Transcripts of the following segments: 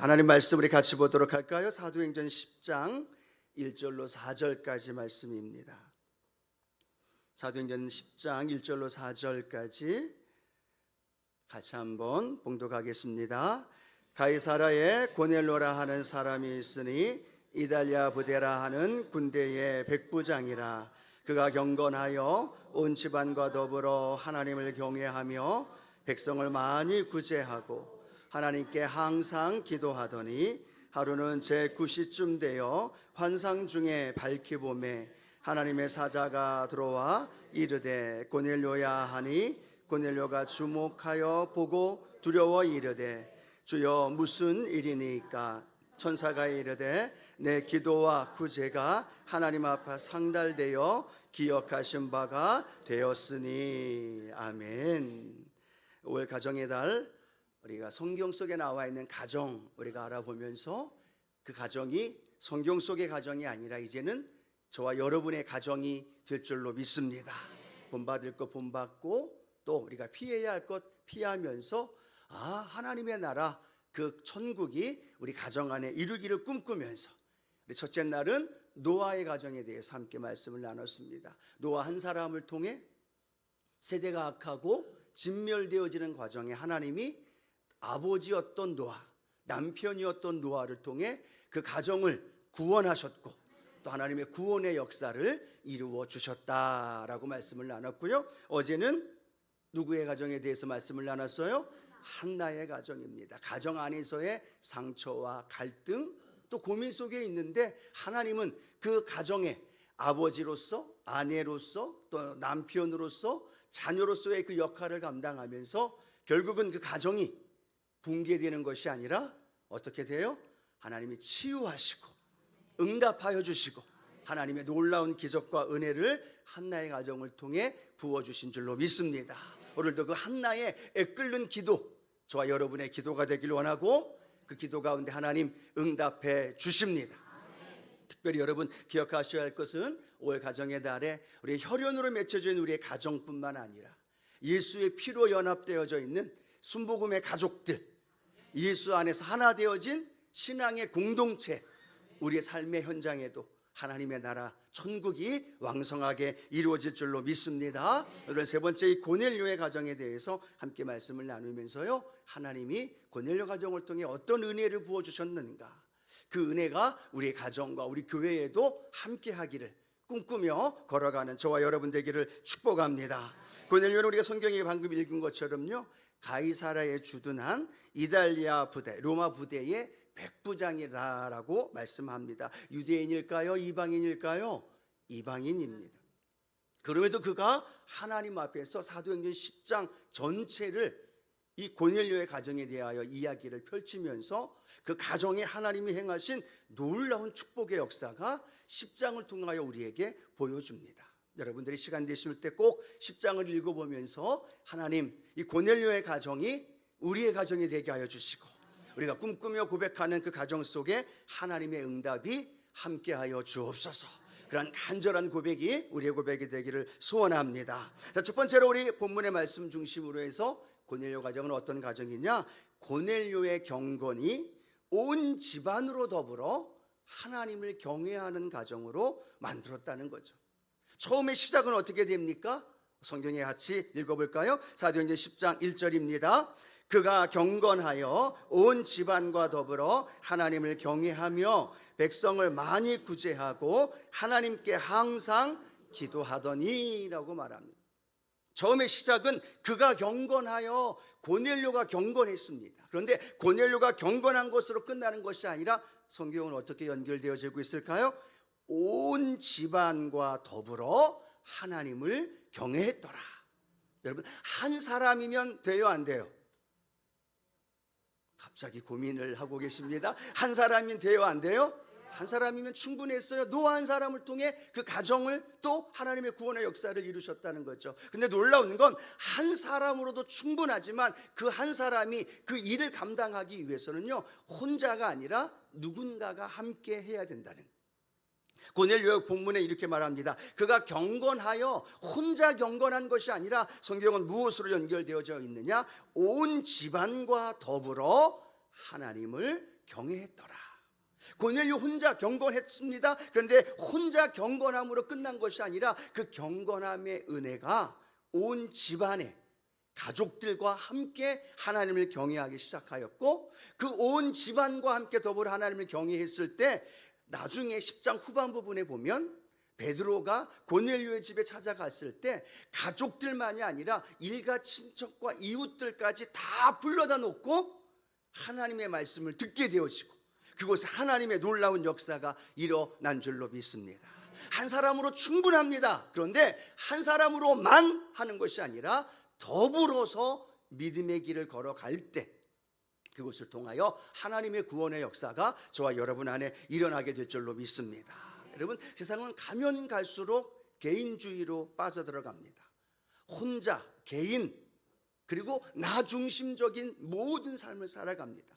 하나님 말씀 우리 같이 보도록 할까요? 사도행전 10장 1절로 4절까지 말씀입니다. 사도행전 10장 1절로 4절까지 같이 한번 봉독하겠습니다. 가이사라에 고넬로라 하는 사람이 있으니 이달리아 부대라 하는 군대의 백부장이라. 그가 경건하여 온 집안과 더불어 하나님을 경외하며 백성을 많이 구제하고 하나님께 항상 기도하더니 하루는 제9시쯤 되어 환상 중에 밝히 보매 하나님의 사자가 들어와 이르되 고넬료야 하니 고넬료가 주목하여 보고 두려워 이르되 주여 무슨 일이니까? 천사가 이르되 내 기도와 구제가 하나님 앞에 상달되어 기억하신 바가 되었으니. 아멘. 5월 가정의 달, 우리가 성경 속에 나와 있는 가정 우리가 알아보면서 그 가정이 성경 속의 가정이 아니라 이제는 저와 여러분의 가정이 될 줄로 믿습니다. 본받을 것 본받고 또 우리가 피해야 할 것 피하면서 하나님의 나라 그 천국이 우리 가정 안에 이루기를 꿈꾸면서 우리 첫째 날은 노아의 가정에 대해서 함께 말씀을 나눴습니다. 노아 한 사람을 통해 세대가 악하고 진멸되어지는 과정에 하나님이 아버지였던 노아, 남편이었던 노아를 통해 그 가정을 구원하셨고 또 하나님의 구원의 역사를 이루어 주셨다라고 말씀을 나눴고요. 어제는 누구의 가정에 대해서 말씀을 나눴어요? 한나의 가정입니다. 가정 안에서의 상처와 갈등 또 고민 속에 있는데 하나님은 그 가정의 아버지로서, 아내로서, 또 남편으로서, 자녀로서의 그 역할을 감당하면서 결국은 그 가정이 붕괴되는 것이 아니라 어떻게 돼요? 하나님이 치유하시고 응답하여 주시고 하나님의 놀라운 기적과 은혜를 한나의 가정을 통해 부어주신 줄로 믿습니다. 오늘도 그 한나의 애끓는 기도, 저와 여러분의 기도가 되길 원하고 그 기도 가운데 하나님 응답해 주십니다. 특별히 여러분 기억하셔야 할 것은 5월 가정의 달에 우리의 혈연으로 맺혀져 있는 우리의 가정뿐만 아니라 예수의 피로 연합되어져 있는 순복음의 가족들, 예수 안에서 하나 되어진 신앙의 공동체, 우리의 삶의 현장에도 하나님의 나라 천국이 왕성하게 이루어질 줄로 믿습니다. 오늘 세 번째 이 고넬료의 가정에 대해서 함께 말씀을 나누면서요, 하나님이 고넬료 가정을 통해 어떤 은혜를 부어주셨는가, 그 은혜가 우리의 가정과 우리 교회에도 함께 하기를 꿈꾸며 걸어가는 저와 여러분 되기를 축복합니다. 고넬료는 우리가 성경에 방금 읽은 것처럼요, 가이사라에 주둔한 이달리아 부대, 로마 부대의 백부장이라고 말씀합니다. 유대인일까요? 이방인일까요? 이방인입니다. 그럼에도 그가 하나님 앞에서 사도행전 10장 전체를 이 고넬료의 가정에 대하여 이야기를 펼치면서 그 가정에 하나님이 행하신 놀라운 축복의 역사가 10장을 통하여 우리에게 보여줍니다. 여러분들이 시간 되실 때 꼭 10장을 읽어보면서 하나님, 이 고넬료의 가정이 우리의 가정이 되게 하여 주시고 우리가 꿈꾸며 고백하는 그 가정 속에 하나님의 응답이 함께하여 주옵소서. 그런 간절한 고백이 우리의 고백이 되기를 소원합니다. 자, 첫 번째로 우리 본문의 말씀 중심으로 해서 고넬료 가정은 어떤 가정이냐? 고넬료의 경건이 온 집안으로 더불어 하나님을 경외하는 가정으로 만들었다는 거죠. 처음에 시작은 어떻게 됩니까? 성경에 같이 읽어볼까요? 사도행전 10장 1절입니다. 그가 경건하여 온 집안과 더불어 하나님을 경외하며 백성을 많이 구제하고 하나님께 항상 기도하더니 라고 말합니다. 처음에 시작은 그가 경건하여, 고넬료가 경건했습니다. 그런데 고넬료가 경건한 것으로 끝나는 것이 아니라 성경은 어떻게 연결되어지고 있을까요? 온 집안과 더불어 하나님을 경외했더라. 여러분, 한 사람이면 돼요, 안 돼요? 갑자기 고민을 하고 계십니다. 한 사람이면 돼요, 안 돼요? 한 사람이면 충분했어요. 노아 한 사람을 통해 그 가정을 또 하나님의 구원의 역사를 이루셨다는 거죠. 근데 놀라운 건 한 사람으로도 충분하지만 그 한 사람이 그 일을 감당하기 위해서는요, 혼자가 아니라 누군가가 함께 해야 된다는. 고넬료 본문에 이렇게 말합니다. 그가 경건하여 혼자 경건한 것이 아니라 성경은 무엇으로 연결되어져 있느냐? 온 집안과 더불어 하나님을 경외했더라. 고넬료 혼자 경건했습니다. 그런데 혼자 경건함으로 끝난 것이 아니라 그 경건함의 은혜가 온 집안에 가족들과 함께 하나님을 경외하기 시작하였고, 그 온 집안과 함께 더불어 하나님을 경외했을 때 나중에 10장 후반 부분에 보면 베드로가 고넬료의 집에 찾아갔을 때 가족들만이 아니라 일가 친척과 이웃들까지 다 불러다 놓고 하나님의 말씀을 듣게 되어지고, 그곳에 하나님의 놀라운 역사가 일어난 줄로 믿습니다. 한 사람으로 충분합니다. 그런데 한 사람으로만 하는 것이 아니라 더불어서 믿음의 길을 걸어갈 때 그것을 통하여 하나님의 구원의 역사가 저와 여러분 안에 일어나게 될 줄로 믿습니다. 여러분, 세상은 가면 갈수록 개인주의로 빠져들어갑니다. 혼자, 개인, 그리고 나 중심적인 모든 삶을 살아갑니다.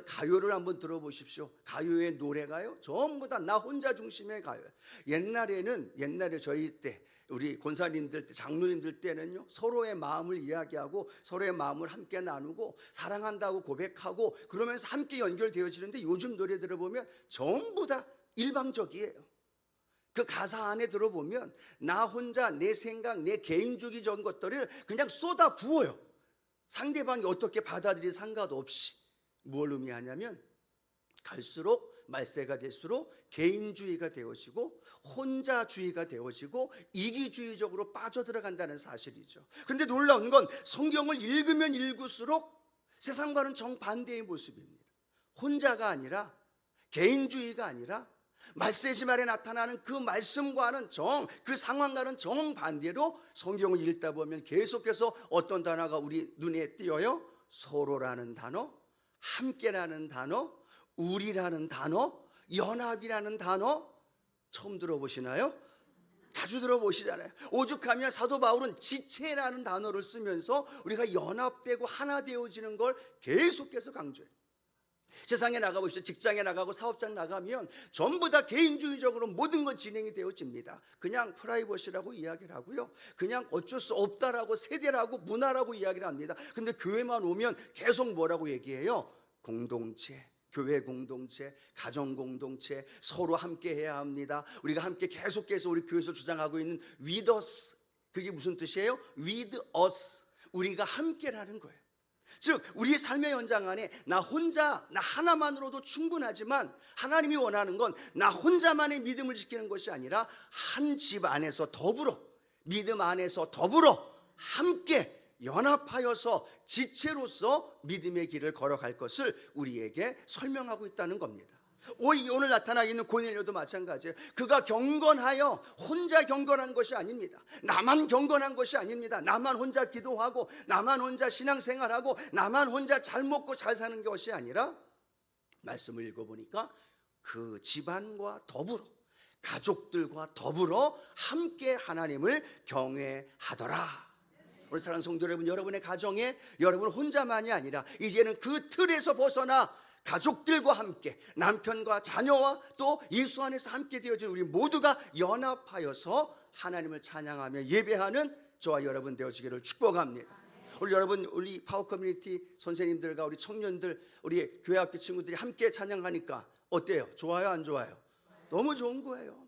가요를 한번 들어보십시오. 가요의 노래가요 전부 다 나 혼자 중심의 가요예요. 옛날에 저희 때, 우리 권사님들 때, 장로님들 때는요, 서로의 마음을 이야기하고 서로의 마음을 함께 나누고 사랑한다고 고백하고 그러면서 함께 연결되어지는데, 요즘 노래 들어보면 전부 다 일방적이에요. 그 가사 안에 들어보면 나 혼자, 내 생각, 내 개인주의적인 것들을 그냥 쏟아 부어요. 상대방이 어떻게 받아들이든 상관없이. 무엇을 의미하냐면 갈수록 말세가 될수록 개인주의가 되어지고 혼자주의가 되어지고 이기주의적으로 빠져들어간다는 사실이죠. 그런데 놀라운 건 성경을 읽으면 읽을수록 세상과는 정반대의 모습입니다. 혼자가 아니라, 개인주의가 아니라 말세지말에 나타나는 그 말씀과는 그 상황과는 정반대로 성경을 읽다 보면 계속해서 어떤 단어가 우리 눈에 띄어요? 서로라는 단어, 함께라는 단어, 우리라는 단어, 연합이라는 단어. 처음 들어보시나요? 자주 들어보시잖아요. 오죽하면 사도 바울은 지체라는 단어를 쓰면서 우리가 연합되고 하나 되어지는 걸 계속해서 강조해요. 세상에 나가보시죠. 직장에 나가고 사업장 나가면 전부 다 개인주의적으로 모든 건 진행이 되어집니다. 그냥 프라이버시라고 이야기를 하고요, 그냥 어쩔 수 없다라고, 세대라고, 문화라고 이야기를 합니다. 근데 교회만 오면 계속 뭐라고 얘기해요? 공동체, 교회 공동체, 가정 공동체, 서로 함께 해야 합니다. 우리가 함께 계속해서 우리 교회에서 주장하고 있는 with us, 그게 무슨 뜻이에요? with us, 우리가 함께라는 거예요. 즉 우리의 삶의 연장 안에 나 혼자, 나 하나만으로도 충분하지만 하나님이 원하는 건 나 혼자만의 믿음을 지키는 것이 아니라 한 집 안에서 더불어, 믿음 안에서 더불어 함께 연합하여서 지체로서 믿음의 길을 걸어갈 것을 우리에게 설명하고 있다는 겁니다. 오늘 나타나 있는 고넬료도 마찬가지예요. 그가 경건하여 혼자 경건한 것이 아닙니다. 나만 경건한 것이 아닙니다. 나만 혼자 기도하고 나만 혼자 신앙생활하고 나만 혼자 잘 먹고 잘 사는 것이 아니라, 말씀을 읽어보니까 그 집안과 더불어, 가족들과 더불어 함께 하나님을 경외하더라. 우리 사랑하는 성도 여러분, 여러분의 가정에 여러분 혼자만이 아니라 이제는 그 틀에서 벗어나 가족들과 함께, 남편과 자녀와 또 예수 안에서 함께 되어진 우리 모두가 연합하여서 하나님을 찬양하며 예배하는 저와 여러분 되어지기를 축복합니다. 우리 여러분, 우리 파워 커뮤니티 선생님들과 우리 청년들, 우리 교회 학교 친구들이 함께 찬양하니까 어때요? 좋아요, 안 좋아요? 너무 좋은 거예요.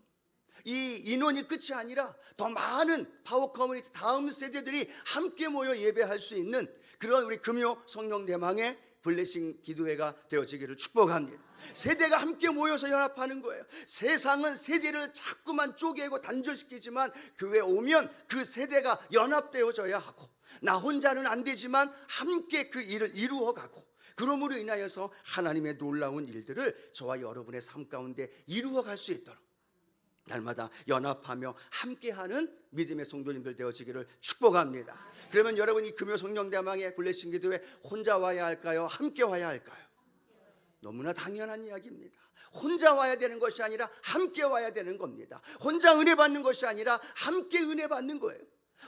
이 인원이 끝이 아니라 더 많은 파워 커뮤니티 다음 세대들이 함께 모여 예배할 수 있는 그런 우리 금요 성령 대망의 블레싱 기도회가 되어지기를 축복합니다. 세대가 함께 모여서 연합하는 거예요. 세상은 세대를 자꾸만 쪼개고 단절시키지만 교회에 오면 그 세대가 연합되어져야 하고, 나 혼자는 안 되지만 함께 그 일을 이루어가고, 그러므로 인하여서 하나님의 놀라운 일들을 저와 여러분의 삶 가운데 이루어갈 수 있도록 날마다 연합하며 함께하는 믿음의 성도님들 되어지기를 축복합니다. 그러면 여러분이 금요 성령 대망의 블레싱 기도회 혼자 와야 할까요? 함께 와야 할까요? 너무나 당연한 이야기입니다. 혼자 와야 되는 것이 아니라 함께 와야 되는 겁니다. 혼자 은혜 받는 것이 아니라 함께 은혜 받는 거예요.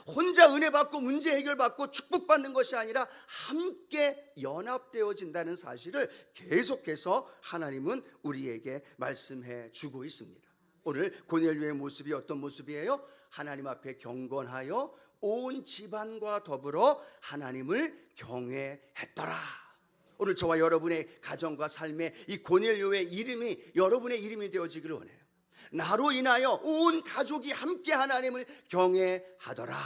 혼자 은혜 받고 문제 해결받고 축복받는 것이 아니라 함께 연합되어진다는 사실을 계속해서 하나님은 우리에게 말씀해 주고 있습니다. 오늘 고넬료의 모습이 어떤 모습이에요? 하나님 앞에 경건하여 온 집안과 더불어 하나님을 경외했더라. 오늘 저와 여러분의 가정과 삶에 이 고넬료의 이름이 여러분의 이름이 되어지기를 원해요. 나로 인하여 온 가족이 함께 하나님을 경외하더라.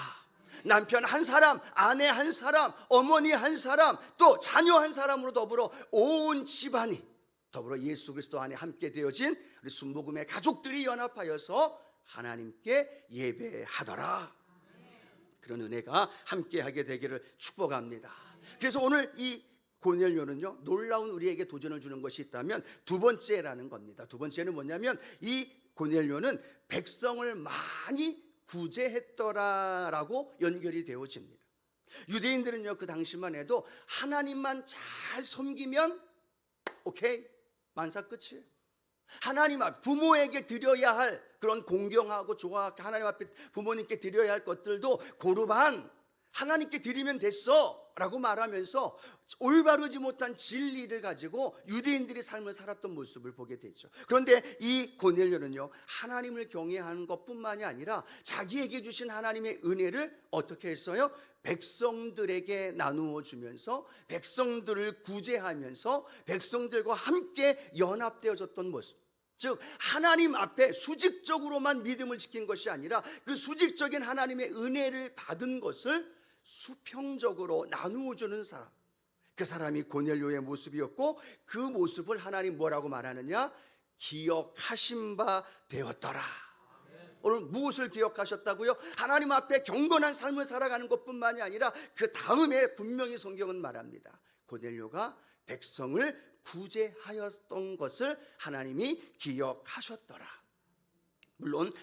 남편 한 사람, 아내 한 사람, 어머니 한 사람, 또 자녀 한 사람으로 더불어 온 집안이 더불어 예수 그리스도 안에 함께 되어진 우리 순복음의 가족들이 연합하여서 하나님께 예배하더라. 그런 은혜가 함께하게 되기를 축복합니다. 그래서 오늘 이 고넬료는요, 놀라운 우리에게 도전을 주는 것이 있다면 두 번째라는 겁니다. 두 번째는 뭐냐면 이 고넬료는 백성을 많이 구제했더라라고 연결이 되어집니다. 유대인들은요, 그 당시만 해도 하나님만 잘 섬기면 오케이, 만사 끝이에요. 하나님 앞 부모에게 드려야 할 그런 공경하고 좋아하고 하나님 앞에 부모님께 드려야 할 것들도 고르반 하나님께 드리면 됐어 라고 말하면서 올바르지 못한 진리를 가지고 유대인들이 삶을 살았던 모습을 보게 되죠. 그런데 이 고넬료는요, 하나님을 경외하는 것뿐만이 아니라 자기에게 주신 하나님의 은혜를 어떻게 했어요? 백성들에게 나누어 주면서 백성들을 구제하면서 백성들과 함께 연합되어졌던 모습. 즉 하나님 앞에 수직적으로만 믿음을 지킨 것이 아니라 그 수직적인 하나님의 은혜를 받은 것을 수평적으로 나누어 주는 사람, 그 사람이 고넬료의 모습이었고, 그 모습을 하나님 뭐라고 말하느냐? 기억하신 바 되었더라. 오늘 무엇을 기억하셨다고요? 하나님 앞에 경건한 삶을 살아가는 것뿐만이 아니라 그 다음에 분명히 성경은 말합니다. 고넬료가 백성을 구제하였던 것을 하나님이 기억하셨더라. 물론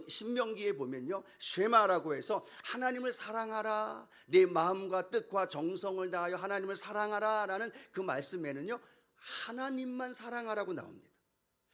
신명기에 보면요, 쉐마라고 해서 하나님을 사랑하라, 내 마음과 뜻과 정성을 다하여 하나님을 사랑하라 라는 그 말씀에는요, 하나님만 사랑하라고 나옵니다.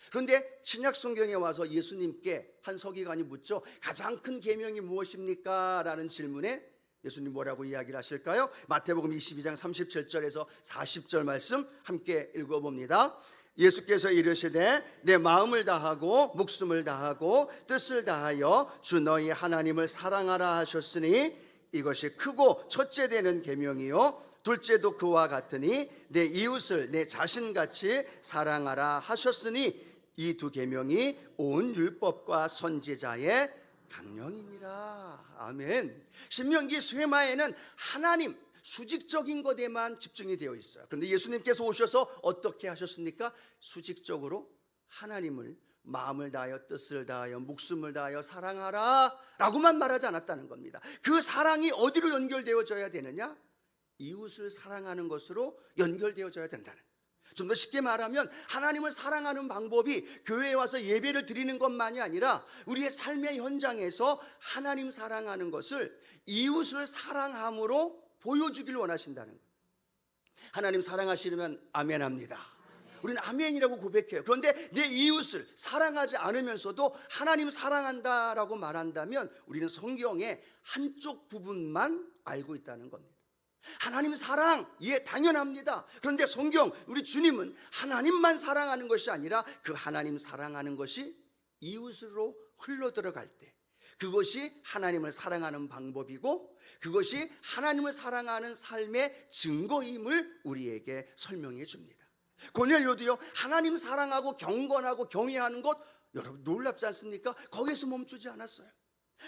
그런데 신약 성경에 와서 예수님께 한 서기관이 묻죠. 가장 큰 계명이 무엇입니까? 라는 질문에 예수님 뭐라고 이야기를 하실까요? 마태복음 22장 37절에서 40절 말씀 함께 읽어봅니다. 예수께서 이르시되 내 마음을 다하고 목숨을 다하고 뜻을 다하여 주 너희 하나님을 사랑하라 하셨으니 이것이 크고 첫째 되는 계명이요 둘째도 그와 같으니 내 이웃을 내 자신같이 사랑하라 하셨으니 이 두 계명이 온 율법과 선지자의 강령이니라. 아멘. 신명기 쇠마에는 하나님 수직적인 것에만 집중이 되어 있어요. 그런데 예수님께서 오셔서 어떻게 하셨습니까? 수직적으로 하나님을 마음을 다하여 뜻을 다하여 목숨을 다하여 사랑하라 라고만 말하지 않았다는 겁니다. 그 사랑이 어디로 연결되어져야 되느냐? 이웃을 사랑하는 것으로 연결되어져야 된다는 거예요. 좀 더 쉽게 말하면 하나님을 사랑하는 방법이 교회에 와서 예배를 드리는 것만이 아니라 우리의 삶의 현장에서 하나님 사랑하는 것을 이웃을 사랑함으로 보여주길 원하신다는 거예요. 하나님 사랑하시려면 아멘합니다. 우리는 아멘이라고 고백해요. 그런데 내 이웃을 사랑하지 않으면서도 하나님 사랑한다라고 말한다면 우리는 성경의 한쪽 부분만 알고 있다는 겁니다. 하나님 사랑, 예, 당연합니다. 그런데 성경, 우리 주님은 하나님만 사랑하는 것이 아니라 그 하나님 사랑하는 것이 이웃으로 흘러들어갈 때 그것이 하나님을 사랑하는 방법이고 그것이 하나님을 사랑하는 삶의 증거임을 우리에게 설명해 줍니다. 고넬료도요, 하나님 사랑하고 경건하고 경외하는 것 여러분 놀랍지 않습니까? 거기서 멈추지 않았어요.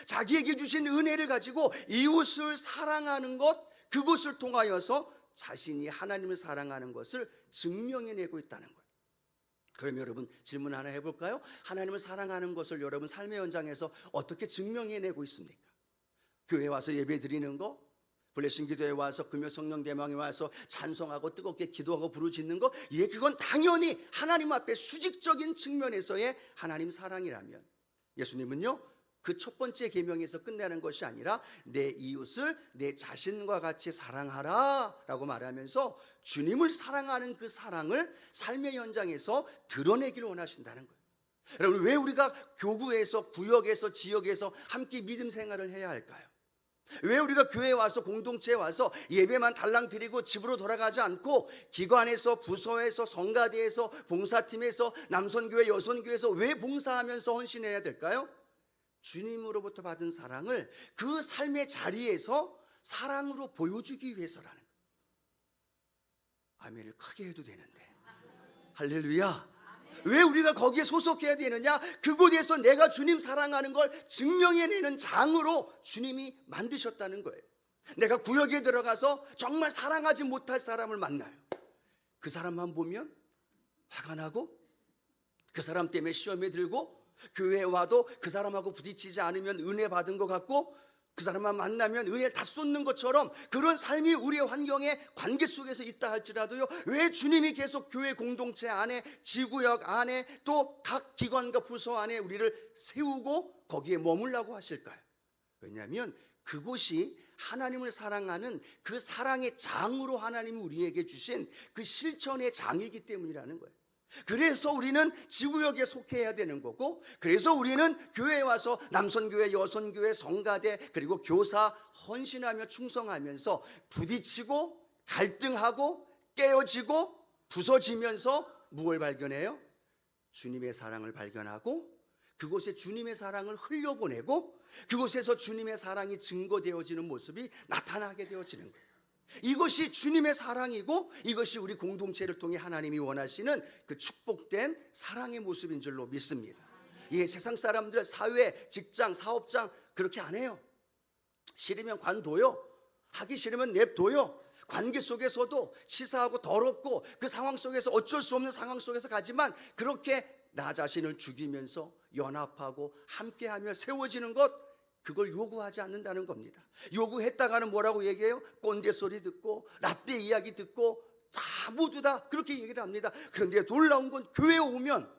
자기에게 주신 은혜를 가지고 이웃을 사랑하는 것, 그것을 통하여서 자신이 하나님을 사랑하는 것을 증명해내고 있다는 거예요. 그럼 여러분 질문 하나 해볼까요? 하나님을 사랑하는 것을 여러분 삶의 현장에서 어떻게 증명해내고 있습니까? 교회 와서 예배 드리는 거, 블레싱 기도에 와서 금요 성령 대망에 와서 찬송하고 뜨겁게 기도하고 부르짖는 거, 예, 그건 당연히 하나님 앞에 수직적인 측면에서의 하나님 사랑이라면 예수님은요, 그 첫 번째 계명에서 끝내는 것이 아니라 내 이웃을 내 자신과 같이 사랑하라 라고 말하면서 주님을 사랑하는 그 사랑을 삶의 현장에서 드러내기를 원하신다는 거예요. 여러분, 왜 우리가 교구에서 구역에서 지역에서 함께 믿음 생활을 해야 할까요? 왜 우리가 교회에 와서 공동체에 와서 예배만 달랑 드리고 집으로 돌아가지 않고 기관에서 부서에서 성가대에서 봉사팀에서 남선교회 여선교회에서 왜 봉사하면서 헌신해야 될까요? 주님으로부터 받은 사랑을 그 삶의 자리에서 사랑으로 보여주기 위해서라는 거예요. 아멘을 크게 해도 되는데. 할렐루야. 왜 우리가 거기에 소속해야 되느냐? 그곳에서 내가 주님 사랑하는 걸 증명해내는 장으로 주님이 만드셨다는 거예요. 내가 구역에 들어가서 정말 사랑하지 못할 사람을 만나요. 그 사람만 보면 화가 나고, 그 사람 때문에 시험에 들고, 교회에 와도 그 사람하고 부딪히지 않으면 은혜 받은 것 같고, 그 사람만 만나면 은혜를 다 쏟는 것처럼 그런 삶이 우리의 환경에 관계 속에서 있다 할지라도요, 왜 주님이 계속 교회 공동체 안에, 지구역 안에, 또 각 기관과 부서 안에 우리를 세우고 거기에 머물라고 하실까요? 왜냐하면 그곳이 하나님을 사랑하는 그 사랑의 장으로 하나님이 우리에게 주신 그 실천의 장이기 때문이라는 거예요. 그래서 우리는 지구역에 속해야 되는 거고, 그래서 우리는 교회에 와서 남선교회, 여선교회, 성가대, 그리고 교사 헌신하며 충성하면서 부딪히고 갈등하고 깨어지고 부서지면서 무엇을 발견해요? 주님의 사랑을 발견하고, 그곳에 주님의 사랑을 흘려보내고, 그곳에서 주님의 사랑이 증거되어지는 모습이 나타나게 되어지는 거예요. 이것이 주님의 사랑이고, 이것이 우리 공동체를 통해 하나님이 원하시는 그 축복된 사랑의 모습인 줄로 믿습니다. 예, 세상 사람들 사회, 직장, 사업장 그렇게 안 해요. 싫으면 관둬요. 하기 싫으면 냅둬요. 관계 속에서도 치사하고 더럽고 그 상황 속에서 어쩔 수 없는 상황 속에서 가지만, 그렇게 나 자신을 죽이면서 연합하고 함께하며 세워지는 것, 그걸 요구하지 않는다는 겁니다. 요구했다가는 뭐라고 얘기해요? 꼰대 소리 듣고 라떼 이야기 듣고 다 모두 다 그렇게 얘기를 합니다. 그런데 놀라운 건 교회에 오면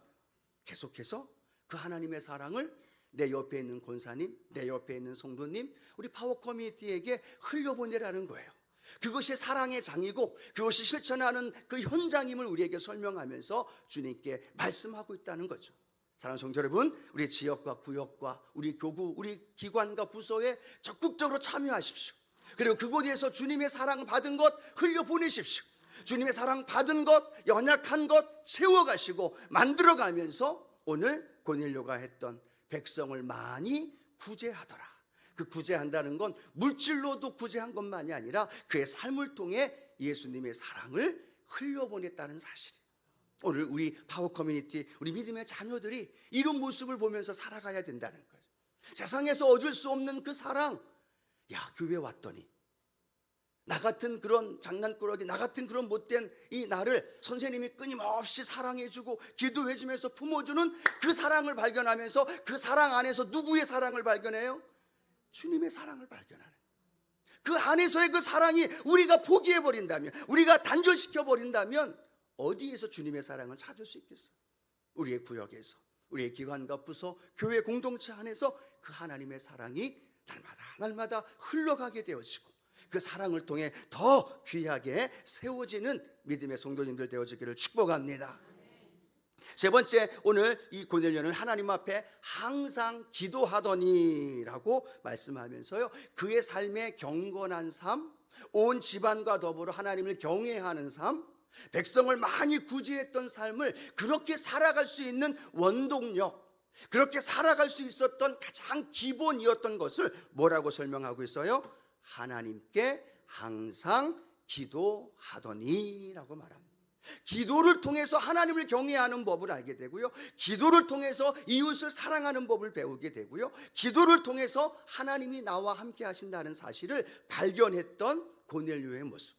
계속해서 그 하나님의 사랑을 내 옆에 있는 권사님, 내 옆에 있는 성도님, 우리 파워 커뮤니티에게 흘려보내라는 거예요. 그것이 사랑의 장이고 그것이 실천하는 그 현장임을 우리에게 설명하면서 주님께 말씀하고 있다는 거죠. 사랑하는 성도 여러분, 우리 지역과 구역과 우리 교구, 우리 기관과 부서에 적극적으로 참여하십시오. 그리고 그곳에서 주님의 사랑 받은 것 흘려보내십시오. 주님의 사랑 받은 것, 연약한 것 세워가시고 만들어가면서 오늘 고넬료가 했던 백성을 많이 구제하더라. 그 구제한다는 건 물질로도 구제한 것만이 아니라 그의 삶을 통해 예수님의 사랑을 흘려보냈다는 사실이에요. 오늘 우리 파워 커뮤니티, 우리 믿음의 자녀들이 이런 모습을 보면서 살아가야 된다는 거예요. 세상에서 얻을 수 없는 그 사랑. 야, 교회 왔더니 나 같은 그런 장난꾸러기, 나 같은 그런 못된 이 나를 선생님이 끊임없이 사랑해주고 기도해주면서 품어주는 그 사랑을 발견하면서, 그 사랑 안에서 누구의 사랑을 발견해요? 주님의 사랑을 발견하는, 그 안에서의 그 사랑이 우리가 포기해버린다면, 우리가 단절시켜버린다면 어디에서 주님의 사랑을 찾을 수 있겠어요? 우리의 구역에서, 우리의 기관과 부서, 교회 공동체 안에서 그 하나님의 사랑이 날마다 흘러가게 되어지고, 그 사랑을 통해 더 귀하게 세워지는 믿음의 성도님들 되어지기를 축복합니다. 세 번째, 오늘 이 고넬료는 하나님 앞에 항상 기도하더니라고 말씀하면서요, 그의 삶의 경건한 삶, 온 집안과 더불어 하나님을 경외하는 삶, 백성을 많이 구제했던 삶을 그렇게 살아갈 수 있는 원동력, 그렇게 살아갈 수 있었던 가장 기본이었던 것을 뭐라고 설명하고 있어요? 하나님께 항상 기도하더니라고 말합니다. 기도를 통해서 하나님을 경외하는 법을 알게 되고요, 기도를 통해서 이웃을 사랑하는 법을 배우게 되고요, 기도를 통해서 하나님이 나와 함께 하신다는 사실을 발견했던 고넬료의 모습.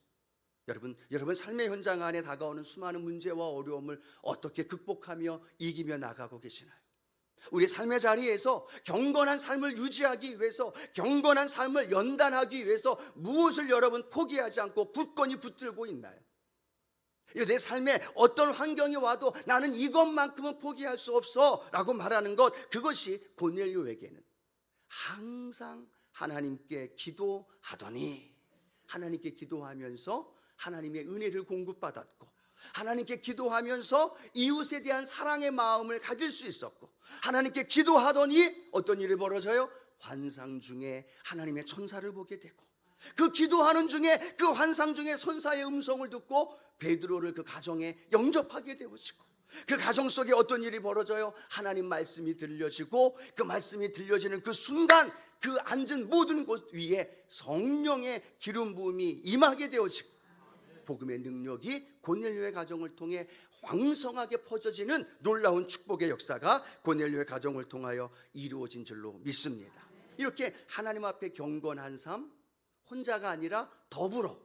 여러분 삶의 현장 안에 다가오는 수많은 문제와 어려움을 어떻게 극복하며 이기며 나가고 계시나요? 우리 삶의 자리에서 경건한 삶을 유지하기 위해서, 경건한 삶을 연단하기 위해서 무엇을 여러분 포기하지 않고 굳건히 붙들고 있나요? 내 삶에 어떤 환경이 와도 나는 이것만큼은 포기할 수 없어 라고 말하는 것, 그것이 고넬료에게는 항상 하나님께 기도하더니, 하나님께 기도하면서 하나님의 은혜를 공급받았고, 하나님께 기도하면서 이웃에 대한 사랑의 마음을 가질 수 있었고, 하나님께 기도하더니 어떤 일이 벌어져요? 환상 중에 하나님의 천사를 보게 되고, 그 기도하는 중에, 그 환상 중에 천사의 음성을 듣고 베드로를 그 가정에 영접하게 되어지고, 그 가정 속에 어떤 일이 벌어져요? 하나님 말씀이 들려지고, 그 말씀이 들려지는 그 순간 그 앉은 모든 곳 위에 성령의 기름 부음이 임하게 되어지고, 복음의 능력이 고넬료의 가정을 통해 왕성하게 퍼져지는 놀라운 축복의 역사가 고넬료의 가정을 통하여 이루어진 줄로 믿습니다. 이렇게 하나님 앞에 경건한 삶, 혼자가 아니라 더불어,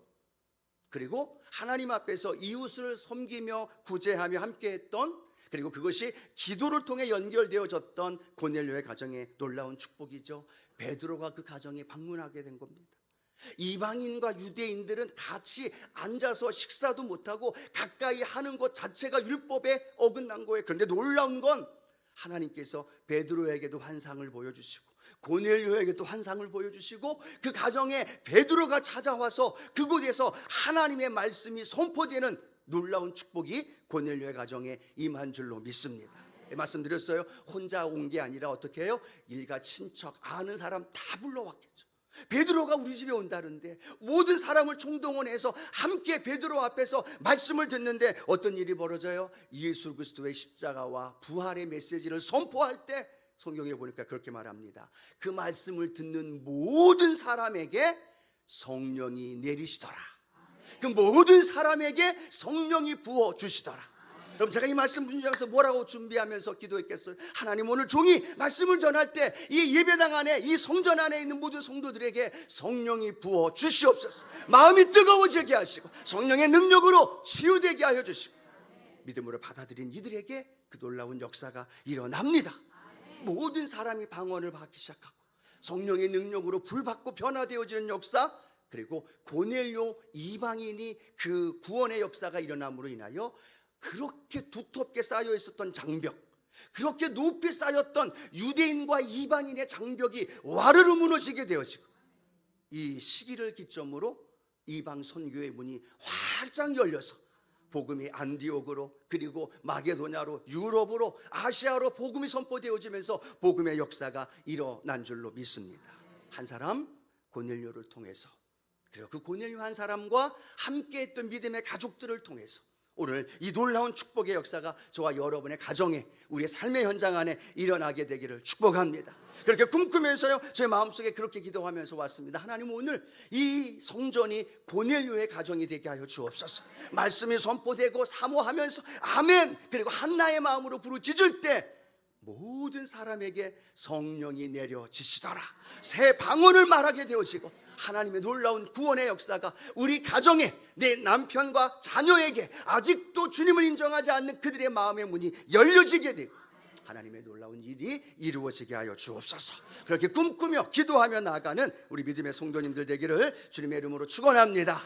그리고 하나님 앞에서 이웃을 섬기며 구제하며 함께했던, 그리고 그것이 기도를 통해 연결되어졌던 고넬료의 가정의 놀라운 축복이죠. 베드로가 그 가정에 방문하게 된 겁니다. 이방인과 유대인들은 같이 앉아서 식사도 못하고 가까이 하는 것 자체가 율법에 어긋난 거예요. 그런데 놀라운 건 하나님께서 베드로에게도 환상을 보여주시고 고넬료에게도 환상을 보여주시고 그 가정에 베드로가 찾아와서 그곳에서 하나님의 말씀이 선포되는 놀라운 축복이 고넬료의 가정에 임한 줄로 믿습니다. 말씀드렸어요. 혼자 온 게 아니라 어떻게 해요? 일가 친척 아는 사람 다 불러왔겠죠. 베드로가 우리 집에 온다는데 모든 사람을 총동원해서 함께 베드로 앞에서 말씀을 듣는데 어떤 일이 벌어져요? 예수 그리스도의 십자가와 부활의 메시지를 선포할 때 성경에 보니까 그렇게 말합니다. 그 말씀을 듣는 모든 사람에게 성령이 내리시더라. 그 모든 사람에게 성령이 부어 주시더라. 여러분, 제가 이 말씀 분享에서 뭐라고 준비하면서 기도했겠어요? 하나님, 오늘 종이 말씀을 전할 때 이 예배당 안에, 이 성전 안에 있는 모든 성도들에게 성령이 부어 주시옵소서. 마음이 뜨거워지게 하시고 성령의 능력으로 치유되게 하여 주시고 믿음으로 받아들인 이들에게 그 놀라운 역사가 일어납니다. 모든 사람이 방언을 받기 시작하고 성령의 능력으로 불받고 변화되어지는 역사, 그리고 고넬료 이방인이 그 구원의 역사가 일어남으로 인하여 그렇게 두텁게 쌓여 있었던 장벽, 그렇게 높이 쌓였던 유대인과 이방인의 장벽이 와르르 무너지게 되어지고 이 시기를 기점으로 이방 선교의 문이 활짝 열려서 복음이 안디옥으로, 그리고 마게도냐로, 유럽으로, 아시아로 복음이 선포되어지면서 복음의 역사가 일어난 줄로 믿습니다. 한 사람 고넬료를 통해서, 그리고 그 고넬료 한 사람과 함께했던 믿음의 가족들을 통해서 오늘 이 놀라운 축복의 역사가 저와 여러분의 가정에, 우리의 삶의 현장 안에 일어나게 되기를 축복합니다. 그렇게 꿈꾸면서요, 제 마음속에 그렇게 기도하면서 왔습니다. 하나님, 오늘 이 성전이 고넬료의 가정이 되게 하여 주옵소서. 말씀이 선포되고 사모하면서 아멘, 그리고 한나의 마음으로 부르짖을 때 모든 사람에게 성령이 내려지시더라. 새 방언을 말하게 되어지고 하나님의 놀라운 구원의 역사가 우리 가정에, 내 남편과 자녀에게 아직도 주님을 인정하지 않는 그들의 마음의 문이 열려지게 되고 하나님의 놀라운 일이 이루어지게 하여 주옵소서. 그렇게 꿈꾸며 기도하며 나아가는 우리 믿음의 성도님들 되기를 주님의 이름으로 축원합니다.